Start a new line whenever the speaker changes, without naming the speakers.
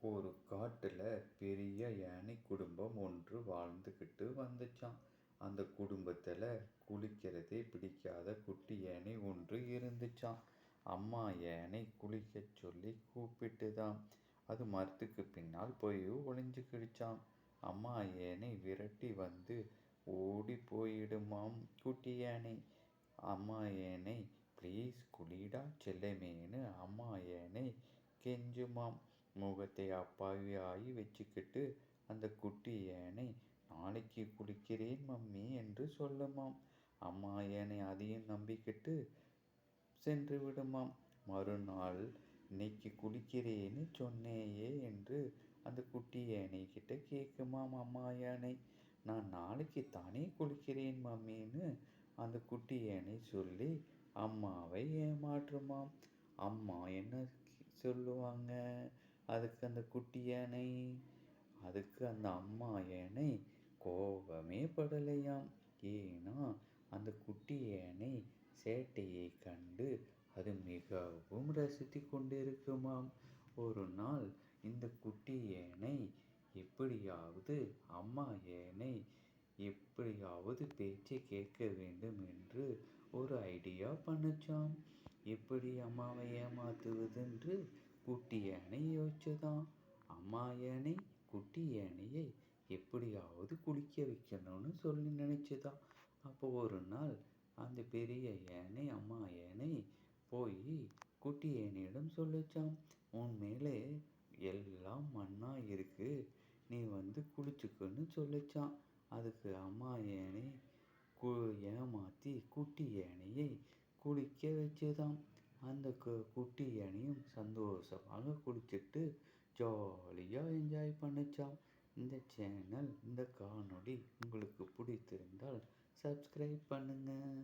ஒரு காட்டுல பெரிய யானை குடும்பம் ஒன்று வாழ்ந்துகிட்டு வந்துச்சாம். அந்த குடும்பத்துல குளிக்கிறதே பிடிக்காத குட்டி யானை ஒன்று இருந்துச்சாம். அம்மா யானை குளிக்கச் சொல்லி கூப்பிட்டுதாம். அது மரத்துக்கு பின்னால் போய் ஒளிஞ்சுக்கிடுச்சாம். அம்மா யானை விரட்டி வந்து ஓடி போயிடுமாம் குட்டி யானை. அம்மா யானை, ப்ளீஸ் குளிடா செல்லமேன்னு அம்மா யானை கெஞ்சுமாம். முகத்தை அப்பாவி வச்சுக்கிட்டு அந்த குட்டி யானை, நாளைக்கு குளிக்கிறேன் மம்மி என்று சொல்லுமாம். அம்மா யானை அதையும் நம்பிக்கிட்டு சென்று விடுமாம். மறுநாள், இன்னைக்கு குளிக்கிறேன்னு சொன்னேயே என்று அந்த குட்டி யானை கிட்ட கேட்குமாம் அம்மா யானை. நான் நாளைக்கு தானே குளிக்கிறேன் மம்மின்னு அந்த குட்டி யானை சொல்லி அம்மாவை ஏமாற்றுமாம். அம்மா என்ன சொல்லுவாங்க அதுக்கு அந்த குட்டி யானை? அதுக்கு அந்த அம்மா யானை கோபமே படலையாம். ஏன்னா அந்த குட்டி யானை சேட்டையை கண்டு அது மிகவும் ரசித்து கொண்டிருக்குமாம். ஒரு நாள் இந்த குட்டி யானை எப்படியாவது அம்மா யானை எப்படியாவது பேச்சை கேட்க வேண்டும் என்று ஒரு ஐடியா பண்ணுச்சாம். எப்படி அம்மாவை ஏமாத்துவது என்று குட்டி யானை யோசிச்சுதான். அம்மா யானை குட்டி யானையை எப்படியாவது குளிக்க வைக்கணும்னு சொல்லி நினைச்சுதான். அப்போ ஒரு நாள் அந்த பெரிய யானை அம்மா யானை போய் குட்டி யானையிடம் சொல்லிச்சாம், உன் மேலே எல்லாம் மண்ணா இருக்கு, நீ வந்து குளிச்சுக்குன்னு சொல்லிச்சான். அதுக்கு அம்மா யானை ஏமாத்தி குட்டி யானையை குளிக்க வச்சுதான். அந்த குட்டி யானையும் சந்தோஷமாக குளிச்சுட்டு ஜாலியாக என்ஜாய் பண்ணுச்சாம். இந்த காணொளி உங்களுக்கு பிடித்திருந்தால் சப்ஸ்கிரைப் பண்ணுங்கள்.